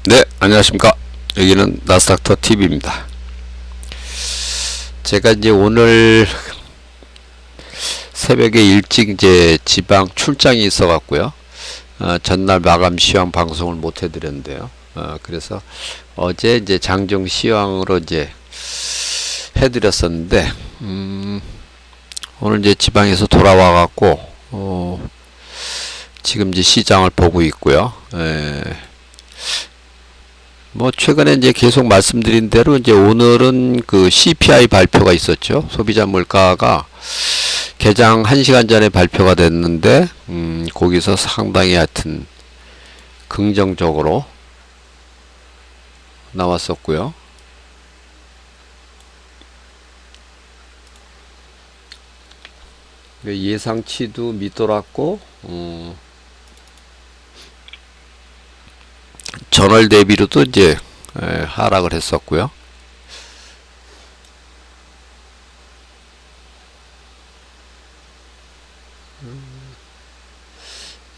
네, 안녕하십니까. 여기는 나스닥터 TV입니다. 제가 이제 오늘 새벽에 일찍 이제 지방 출장이 있어 갖고요. 전날 마감 시황 방송을 못 해드렸는데요. 그래서 어제 이제 장정 시황으로 이제 해드렸었는데, 오늘 이제 지방에서 돌아와 갖고, 지금 이제 시장을 보고 있고요. 뭐 최근에 이제 계속 말씀드린 대로 이제 오늘은 그 CPI 발표가 있었죠. 소비자 물가가 개장 1시간 전에 발표가 됐는데 거기서 상당히 하여튼 긍정적으로 나왔었고요. 예상치도 밑돌았고 전월 대비로도 이제 하락을 했었고요.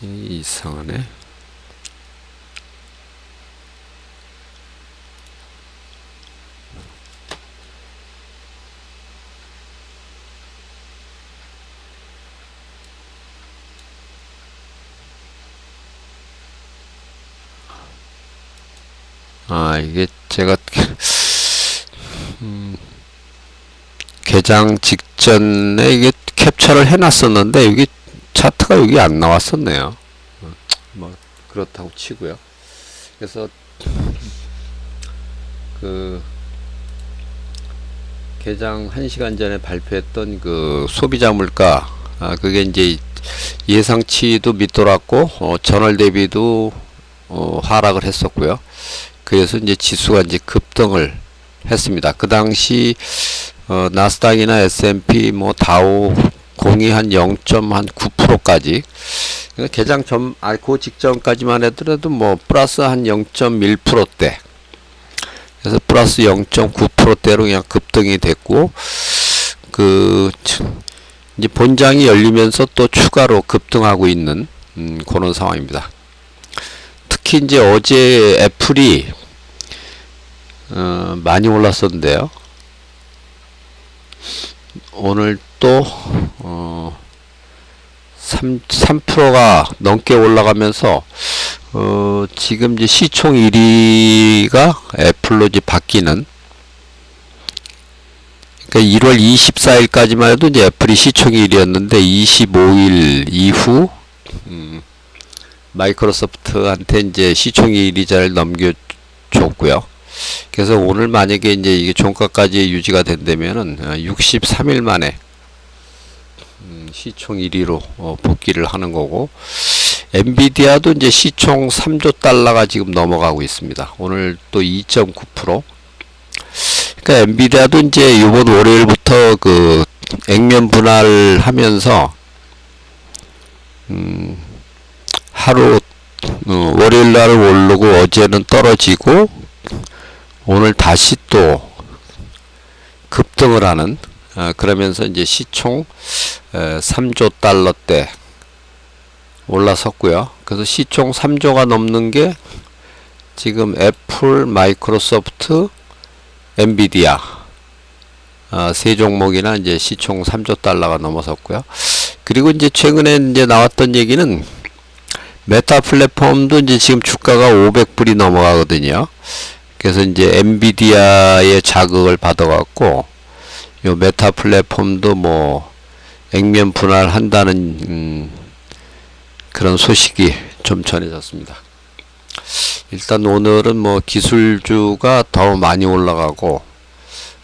이상하네. 이게 제가 개장 직전에 이게 캡처를 해놨었는데 여기 차트가 여기 안 나왔었네요. 뭐 그렇다고 치고요. 그래서 그 개장 1시간 전에 발표했던 그 소비자 물가, 그게 이제 예상치도 밑돌았고 전월 대비도 하락을 했었고요. 그래서 이제 지수가 이제 급등을 했습니다. 그 당시 나스닥이나 S&P 뭐 다우 공이 한 0.9%까지 개장 전 그 직전까지만 해더라도 뭐 플러스 한 0.1%대, 그래서 플러스 0.9%대로 그냥 급등이 됐고, 그 이제 본장이 열리면서 또 추가로 급등하고 있는 그런 상황입니다. 특히 이제 어제 애플이 많이 올랐었는데요. 오늘 또 3%가 넘게 올라가면서 지금 이제 시총 1위가 애플로 이제 바뀌는, 그러니까 1월 24일까지만 해도 이제 애플이 시총 1위였는데 25일 이후 마이크로소프트한테 이제 시총 1위자를 넘겨줬고요. 그래서 오늘 만약에 이제 이게 종가까지 유지가 된다면은 63일 만에 시총 1위로 복귀를 하는 거고, 엔비디아도 이제 시총 3조 달러가 지금 넘어가고 있습니다. 오늘 또 2.9%. 그러니까 엔비디아도 이제 이번 월요일부터 그 액면 분할하면서 하루 월요일 날은 오르고 어제는 떨어지고 오늘 다시 또 급등을 하는, 그러면서 이제 시총 3조 달러대 올라섰고요. 그래서 시총 3조가 넘는 게 지금 애플, 마이크로소프트, 엔비디아 세 종목이나 이제 시총 3조 달러가 넘어섰고요. 그리고 이제 최근에 이제 나왔던 얘기는 메타 플랫폼도 이제 지금 주가가 500불이 넘어가거든요. 그래서 이제 엔비디아의 자극을 받아갖고 요 메타 플랫폼도 뭐 액면 분할한다는 그런 소식이 좀 전해졌습니다. 일단 오늘은 뭐 기술주가 더 많이 올라가고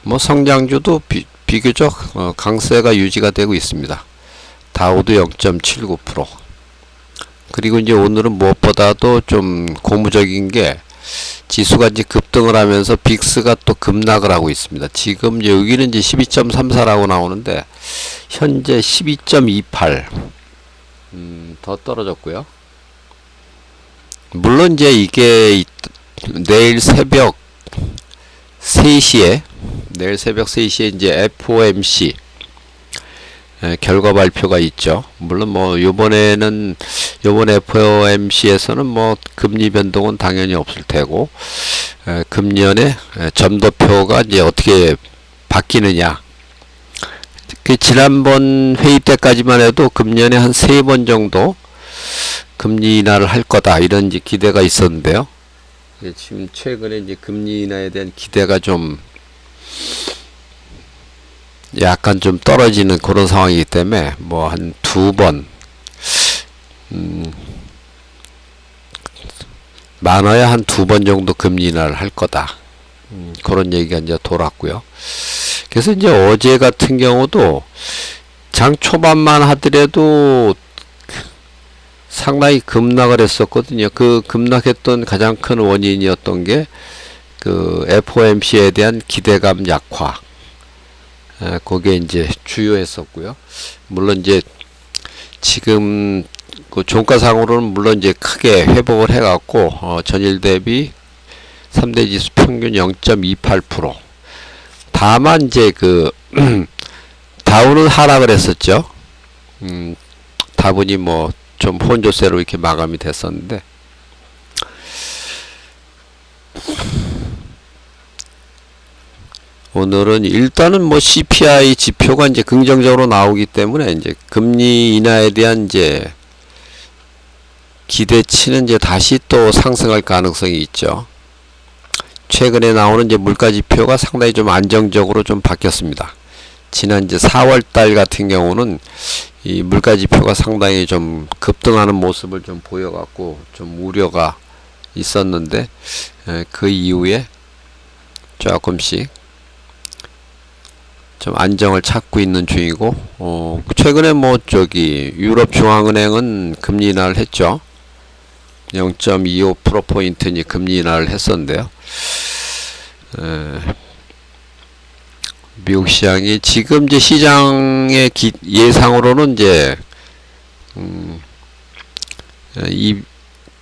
뭐 성장주도 비교적 강세가 유지가 되고 있습니다. 다우도 0.79%. 그리고 이제 오늘은 무엇보다도 좀 고무적인 게 지수가 이제 급등을 하면서 빅스가 또 급락을 하고 있습니다. 지금 여기는 이제 12.34라고 나오는데 현재 12.28, 더 떨어졌고요. 물론 이제 이게 내일 새벽 3시에 이제 FOMC 결과 발표가 있죠. 물론 뭐 요번에는 요번 FOMC에서는 뭐 금리 변동은 당연히 없을 테고, 금년에 점도표가 이제 어떻게 바뀌느냐. 그 지난번 회의 때까지만 해도 금년에 한 3번 정도 금리 인하를 할 거다 이런 이제 기대가 있었는데요. 지금 최근에 이제 금리 인하에 대한 기대가 좀 약간 좀 떨어지는 그런 상황이기 때문에 뭐 한 2번 많아야 한 2번 정도 금리 인하를 할 거다. 그런 얘기가 이제 돌았고요. 그래서 이제 어제 같은 경우도 장 초반만 하더라도 상당히 급락을 했었거든요. 그 급락했던 가장 큰 원인이었던 게 그 FOMC에 대한 기대감 약화. 그게 이제 주요했었고요. 물론 이제 지금 그 종가상으로는 물론 이제 크게 회복을 해갖고 전일 대비 3대 지수 평균 0.28%. 다만 이제 그 다우는 하락을 했었죠. 다분히 뭐 좀 혼조세로 이렇게 마감이 됐었는데, 오늘은 일단은 뭐 CPI 지표가 이제 긍정적으로 나오기 때문에 이제 금리 인하에 대한 이제 기대치는 이제 다시 또 상승할 가능성이 있죠. 최근에 나오는 이제 물가 지표가 상당히 좀 안정적으로 좀 바뀌었습니다. 지난 이제 4월달 같은 경우는 이 물가 지표가 상당히 좀 급등하는 모습을 좀 보여갖고 좀 우려가 있었는데, 그 이후에 조금씩 좀 안정을 찾고 있는 중이고, 최근에 뭐 저기 유럽 중앙은행은 금리 인하를 했죠. 0.25%포인트 이제 금리 인하를 했었는데요. 미국 시장이 지금 이제 시장의 예상으로는 이제 이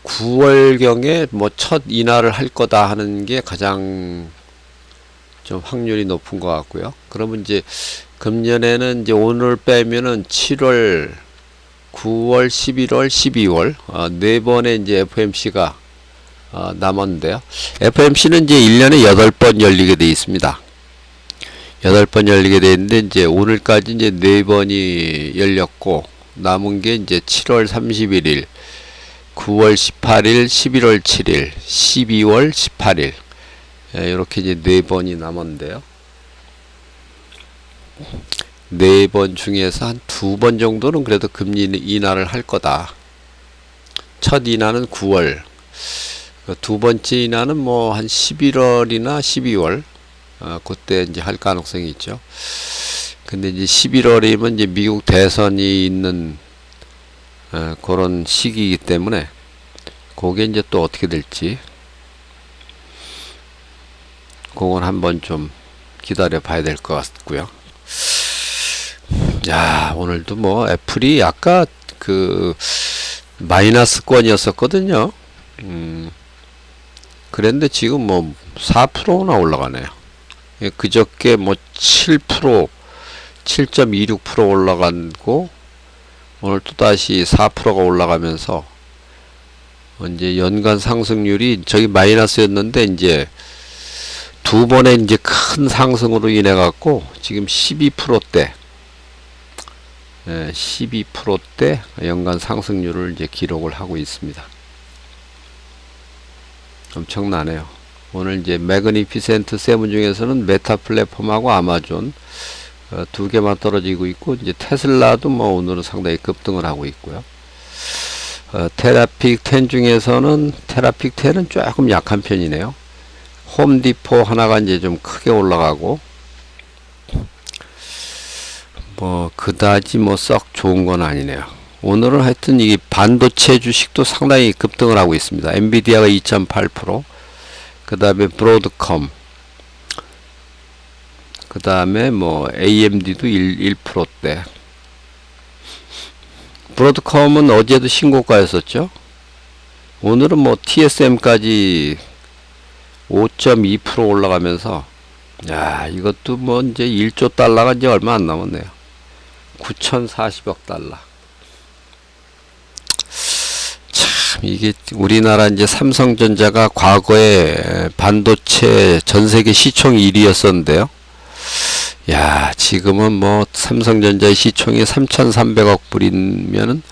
9월경에 뭐 첫 인하를 할 거다 하는 게 가장 좀 확률이 높은 것 같고요. 그러면 이제 금년에는 이제 오늘 빼면은 7월, 9월, 11월, 12월 네 번의 이제 FOMC가 남았는데요. FOMC는 이제 1년에 8번 열리게 돼 있습니다. 8번 열리게 돼 있는데 이제 오늘까지 이제 4번이 열렸고, 남은 게 이제 7월 31일, 9월 18일, 11월 7일, 12월 18일. 이렇게 이제 4번이 남았는데요. 4번 중에서 한 2번 정도는 그래도 금리 인하를 할 거다. 첫 인하는 9월. 두 번째 인하는 뭐 한 11월이나 12월. 그때 이제 할 가능성이 있죠. 근데 이제 11월이면 이제 미국 대선이 있는 그런 시기이기 때문에 그게 이제 또 어떻게 될지 그건 한번 좀 기다려 봐야 될 것 같고요. 야, 오늘도 뭐 애플이 아까 그 마이너스권이었었거든요. 그랬는데 지금 뭐 4%나 올라가네요. 그저께 뭐 7%, 7.26% 올라가고 오늘 또 다시 4%가 올라가면서 이제 연간 상승률이 저기 마이너스였는데 이제 두 번의 이제 큰 상승으로 인해 갖고 지금 12%대, 12%대 연간 상승률을 이제 기록을 하고 있습니다. 엄청나네요. 오늘 이제 매그니피센트 세븐 중에서는 메타 플랫폼하고 아마존 두 개만 떨어지고 있고, 이제 테슬라도 뭐 오늘은 상당히 급등을 하고 있고요. 테라픽 10 중에서는 테라픽 10은 조금 약한 편이네요. 홈디포 하나가 이제 좀 크게 올라가고, 뭐 그다지 뭐 썩 좋은 건 아니네요. 오늘은 하여튼 이 반도체 주식도 상당히 급등을 하고 있습니다. 엔비디아가 2.8%, 그 다음에 브로드컴, 그 다음에 뭐 AMD도 1%대. 브로드컴은 어제도 신고가였었죠. 오늘은 뭐 TSM까지 5.2% 올라가면서, 야, 이것도 뭐 이제 1조 달러가 이제 얼마 안 남았네요. 9,040억 달러. 이게 우리나라 이제 삼성전자가 과거에 반도체 전 세계 시총 1위였었는데요. 야, 지금은 뭐 삼성전자의 시총이 3,300억 불이면은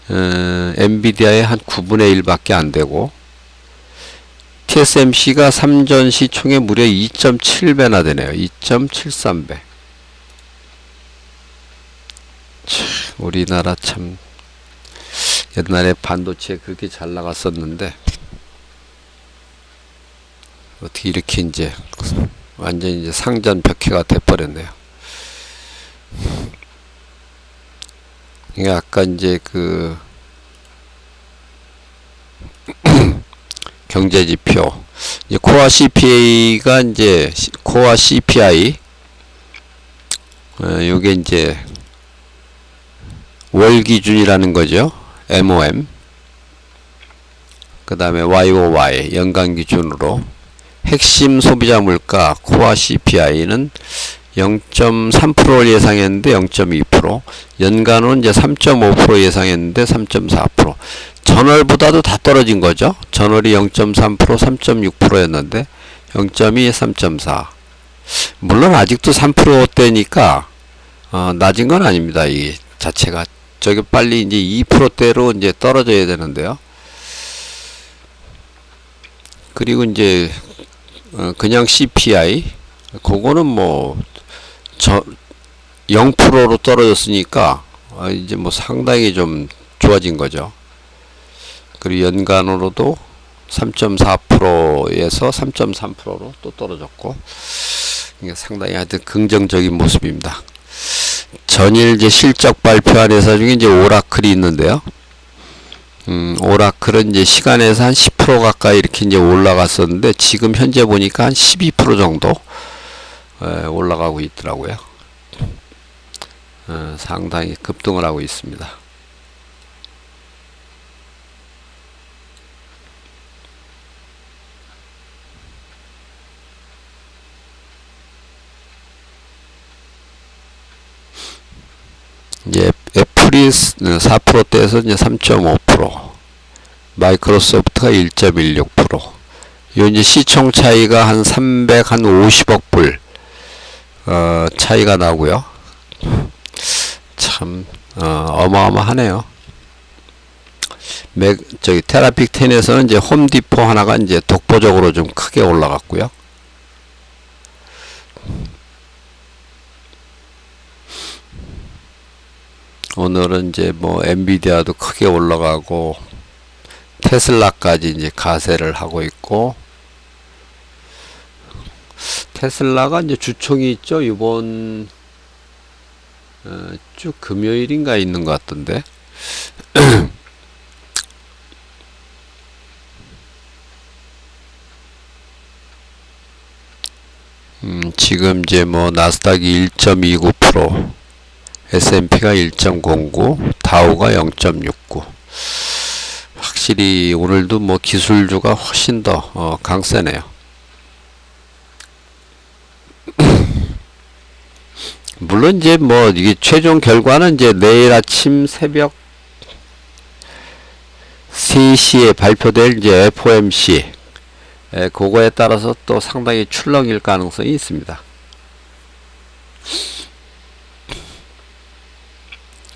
엔비디아의 한 9분의 1밖에 안 되고, TSMC가 3전 시총의 무려 2.7배나 되네요. 2.73배. 우리나라 참 옛날에 반도체 그렇게 잘 나갔었는데 어떻게 이렇게 이제 완전 이제 상전벽해가 돼버렸네요. 이게 아까 이제 그 경제지표 이제 코어 CPA가 이제 코어 CPI 요게 이제 월 기준이라는 거죠. MOM. 그 다음에 YOY 연간 기준으로 핵심 소비자 물가 코어 CPI는 0.3%를 예상했는데 0.2%, 연간으로 이제 3.5% 예상했는데 3.4%. 전월보다도 다 떨어진 거죠. 전월이 0.3%, 3.6%였는데 0.2, 3.4. 물론 아직도 3%대니까 낮은 건 아닙니다. 이 자체가 저게 빨리 이제 2%대로 이제 떨어져야 되는데요. 그리고 이제 그냥 CPI 그거는 뭐 0%로 떨어졌으니까 이제 뭐 상당히 좀 좋아진 거죠. 그리고 연간으로도 3.4%에서 3.3%로 또 떨어졌고, 이게 상당히 하여튼 긍정적인 모습입니다. 전일 이제 실적 발표한 회사 중에 이제 오라클이 있는데요. 오라클은 이제 시간에서 한 10% 가까이 이렇게 이제 올라갔었는데, 지금 현재 보니까 한 12% 정도 올라가고 있더라고요. 상당히 급등을 하고 있습니다. 이제 애플이 4%대에서 이제 3.5%, 마이크로소프트가 1.16%. 요 이제 시총 차이가 한 350억 불 차이가 나고요. 참 어마어마하네요. 저기 테라픽 10에서는 이제 홈디포 하나가 이제 독보적으로 좀 크게 올라갔고요. 오늘은 이제 뭐 엔비디아도 크게 올라가고 테슬라까지 이제 가세를 하고 있고, 테슬라가 이제 주총이 있죠. 이번 쭉 금요일인가 있는 것 같던데. 지금 이제 뭐 나스닥이 1.29%, S&P가 1.09, 다우가 0.69. 확실히 오늘도 뭐 기술주가 훨씬 더 강세네요. 물론 이제 뭐 이게 최종 결과는 이제 내일 아침 새벽 3시에 발표될 이제 FOMC 그거에 따라서 또 상당히 출렁일 가능성이 있습니다.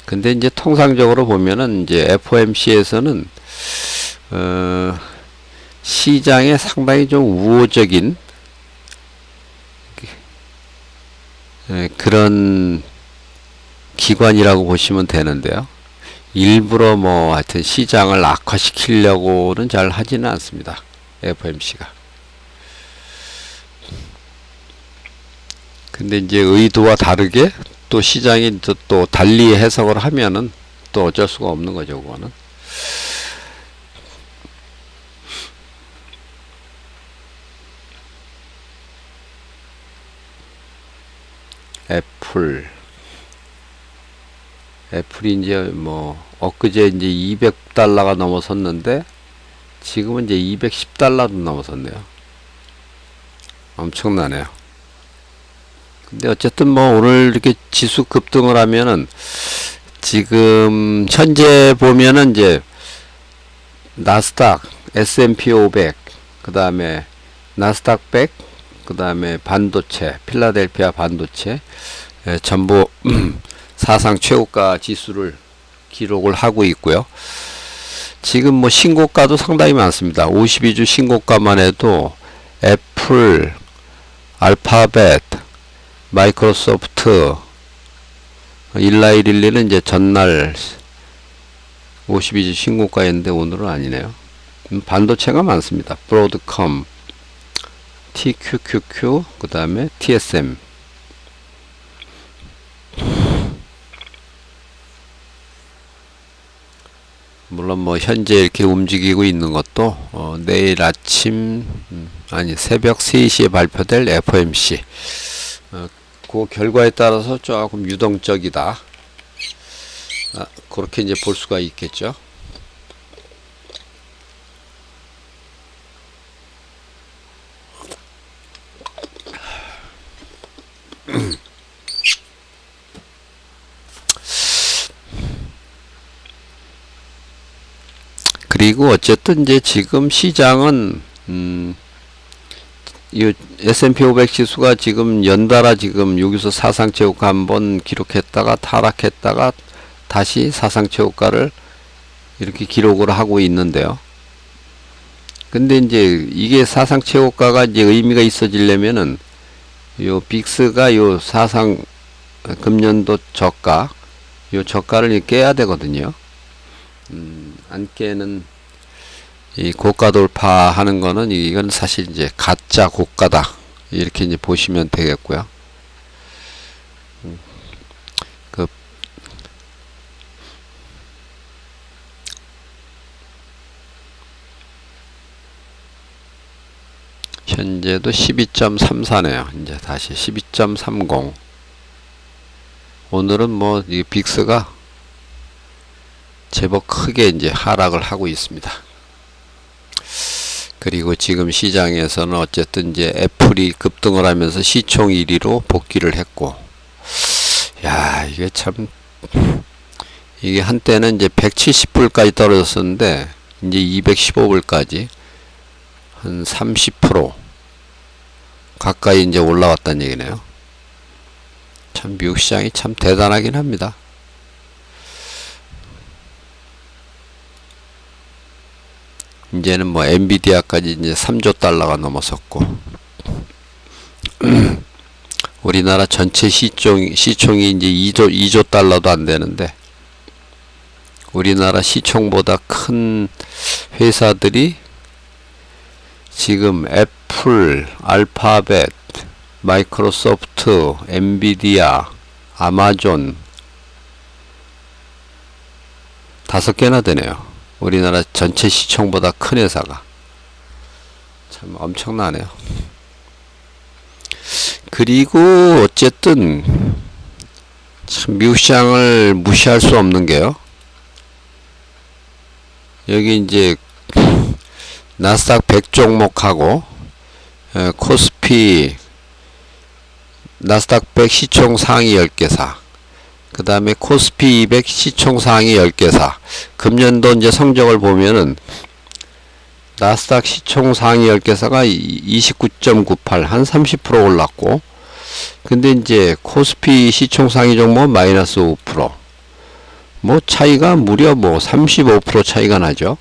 근데 이제 통상적으로 보면은 이제 FOMC에서는 시장에 상당히 좀 우호적인 그런 기관이라고 보시면 되는데요. 일부러 뭐 하여튼 시장을 악화시키려고는 잘 하지는 않습니다. FOMC가. 근데 이제 의도와 다르게 또 시장이 또 달리 해석을 하면은 또 어쩔 수가 없는 거죠, 그거는. 애플이 이제 뭐 엊그제 이제 200달러가 넘어섰는데 지금은 이제 210달러도 넘어섰네요. 엄청나네요. 근데 어쨌든 뭐 오늘 이렇게 지수 급등을 하면은 지금 현재 보면은 이제 나스닥, S&P 500, 그 다음에 나스닥 100, 그 다음에 반도체, 필라델피아 반도체, 전부 사상 최고가 지수를 기록을 하고 있고요. 지금 뭐 신고가도 상당히 많습니다. 52주 신고가만 해도 애플, 알파벳, 마이크로소프트, 일라이릴리는 이제 전날 52주 신고가였는데 오늘은 아니네요. 반도체가 많습니다. 브로드컴, TQQQ, 그 다음에 TSM. 물론 뭐 현재 이렇게 움직이고 있는 것도 내일 아침 아니 새벽 3시에 발표될 FOMC 그 결과에 따라서 조금 유동적이다. 그렇게 이제 볼 수가 있겠죠. 그리고 어쨌든 이제 지금 시장은 이 S&P 500 지수가 지금 연달아 지금 여기서 사상 최고가 한번 기록했다가 타락했다가 다시 사상 최고가를 이렇게 기록을 하고 있는데요. 근데 이제 이게 사상 최고가가 이제 의미가 있어지려면은 요 빅스가 요 사상 금년도 저가 요 저가를 깨야 되거든요. 안 깨는 이 고가 돌파하는 거는 이건 사실 이제 가짜 고가다 이렇게 이제 보시면 되겠고요. 그 현재도 12.34네요. 이제 다시 12.30. 오늘은 뭐 이 빅스가 제법 크게 이제 하락을 하고 있습니다. 그리고 지금 시장에서는 어쨌든 이제 애플이 급등을 하면서 시총 1위로 복귀를 했고, 야, 이게 참, 이게 한때는 이제 170불까지 떨어졌었는데, 이제 215불까지 한 30% 가까이 이제 올라왔다는 얘기네요. 참 미국 시장이 참 대단하긴 합니다. 이제는 뭐 엔비디아까지 이제 3조 달러가 넘어섰고 우리나라 전체 시총이 이제 2조 달러도 안 되는데 우리나라 시총보다 큰 회사들이 지금 애플, 알파벳, 마이크로소프트, 엔비디아, 아마존 5개나 되네요. 우리나라 전체 시총보다 큰 회사가 참 엄청나네요. 그리고 어쨌든 참 미국 시장을 무시할 수 없는 게요. 여기 이제 나스닥 100 종목하고 코스피 나스닥 100 시총 상위 10개사 그 다음에 코스피 200 시총 상위 10개사 금년도 이제 성적을 보면은 나스닥 시총 상위 10개사가 29.98 한 30% 올랐고 근데 이제 코스피 시총 상위 종목은 마이너스 5% 뭐 차이가 무려 뭐 35% 차이가 나죠.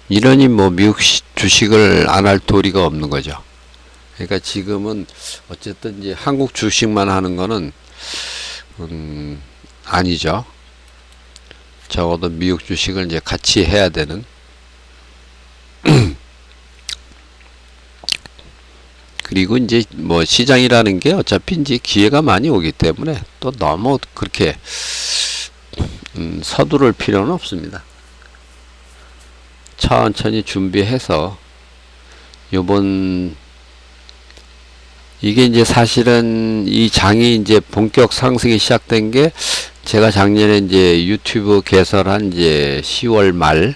이러니 뭐 미국 주식을 안 할 도리가 없는 거죠. 그러니까 지금은 어쨌든 이제 한국 주식만 하는 거는 아니죠. 적어도 미국 주식을 이제 같이 해야 되는. 그리고 이제 뭐 시장이라는 게 어차피 이제 기회가 많이 오기 때문에 또 너무 그렇게 서두를 필요는 없습니다. 천천히 준비해서 요번 이게 이제 사실은 이 장이 이제 본격 상승이 시작된 게 제가 작년에 이제 유튜브 개설한 이제 10월 말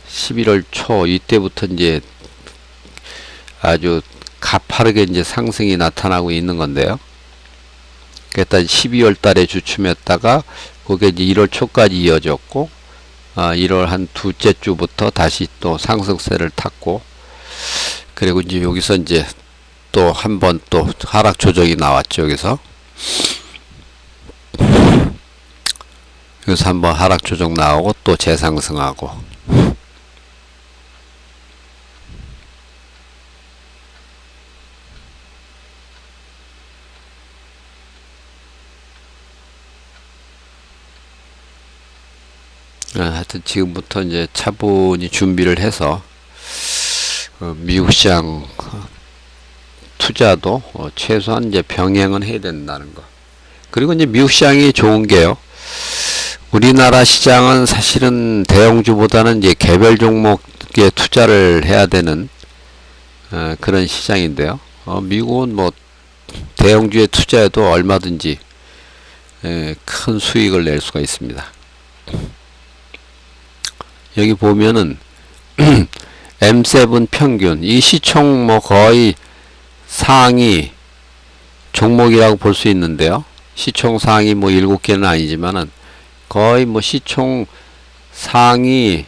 11월 초 이때부터 이제 아주 가파르게 이제 상승이 나타나고 있는 건데요. 일단 12월 달에 주춤했다가 그게 이제 1월 초까지 이어졌고 1월 한 두째 주부터 다시 또 상승세를 탔고, 그리고 이제 여기서 이제 또 한 번 또 하락 조정이 나왔죠. 여기서 한번 하락 조정 나오고 또 재상승하고. 하여튼 지금부터 이제 차분히 준비를 해서 미국 시장 투자도 최소한 이제 병행은 해야 된다는 거. 그리고 이제 미국 시장이 좋은 게요. 우리나라 시장은 사실은 대형주보다는 이제 개별 종목에 투자를 해야 되는 그런 시장인데요. 미국은 뭐 대형주에 투자해도 얼마든지 큰 수익을 낼 수가 있습니다. 여기 보면은 M7 평균, 이 시총 뭐 거의 상위 종목이라고 볼 수 있는데요. 시총 상위 뭐 7개는 아니지만은 거의 뭐 시총 상위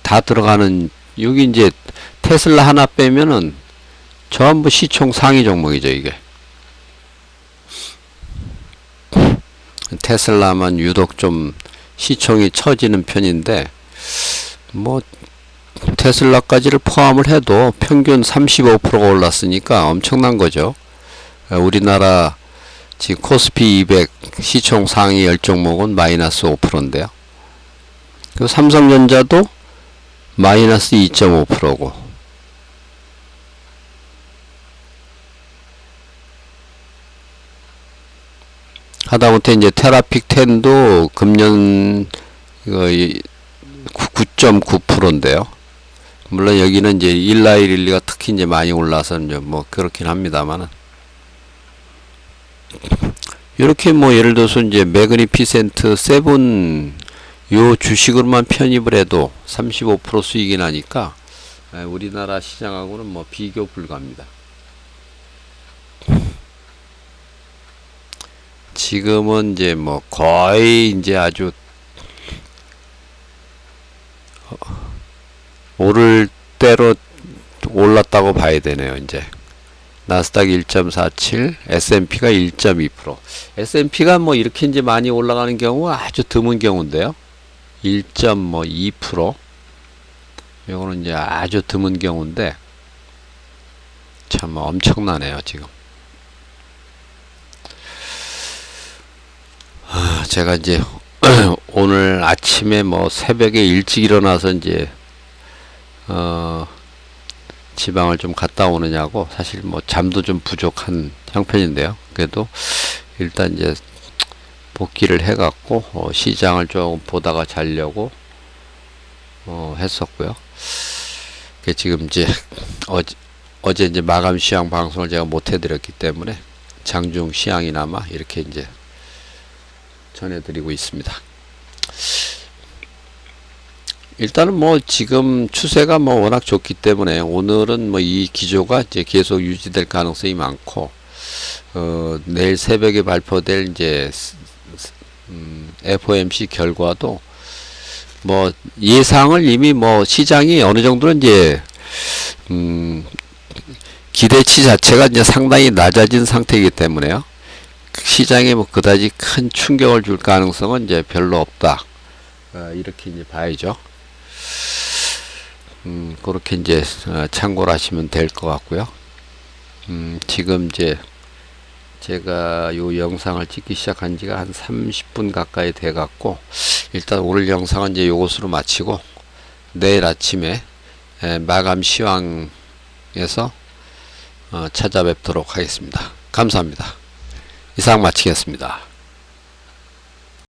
다 들어가는, 여기 이제 테슬라 하나 빼면은 전부 시총 상위 종목이죠, 이게. 테슬라만 유독 좀 시총이 처지는 편인데, 뭐 테슬라까지를 포함을 해도 평균 35%가 올랐으니까 엄청난 거죠. 우리나라 지금 코스피 200 시총 상위 10종목은 마이너스 5%인데요. 그 삼성전자도 마이너스 2.5%고. 하다못해 이제 테라픽 10도 금년 9.9%인데요. 물론 여기는 이제 1912가 특히 이제 많이 올라서 이제 뭐 그렇긴 합니다만은, 이렇게 뭐 예를 들어서 이제 매그니피센트 7 요 주식으로만 편입을 해도 35% 수익이 나니까 우리나라 시장하고는 뭐 비교 불가합니다. 지금은 이제 뭐 거의 이제 아주 오를 대로 올랐다고 봐야 되네요. 이제 나스닥 1.47, S&P가 1.2%. S&P가 뭐 이렇게 이제 많이 올라가는 경우가 아주 드문 경우인데요. 1.2%. 요거는 이제 아주 드문 경우인데 참 엄청나네요, 지금. 제가 이제 오늘 아침에 뭐 새벽에 일찍 일어나서 이제 지방을 좀 갔다 오느냐고, 사실 뭐 잠도 좀 부족한 형편인데요. 그래도 일단 이제 복귀를 해갖고 시장을 조금 보다가 자려고 했었고요. 지금 이제 어제 이제 마감 시황 방송을 제가 못 해드렸기 때문에 장중 시황이나마 이렇게 이제 전해드리고 있습니다. 일단은 뭐 지금 추세가 뭐 워낙 좋기 때문에 오늘은 뭐 이 기조가 이제 계속 유지될 가능성이 많고, 내일 새벽에 발표될 이제 FOMC 결과도 뭐 예상을 이미 뭐 시장이 어느 정도는 이제 기대치 자체가 이제 상당히 낮아진 상태이기 때문에요. 시장에 뭐 그다지 큰 충격을 줄 가능성은 이제 별로 없다. 이렇게 이제 봐야죠. 그렇게 이제 참고를 하시면 될 것 같고요. 지금 이제 제가 요 영상을 찍기 시작한 지가 한 30분 가까이 돼 갖고, 일단 오늘 영상은 이제 요것으로 마치고 내일 아침에 마감 시황에서 찾아뵙도록 하겠습니다. 감사합니다. 이상 마치겠습니다.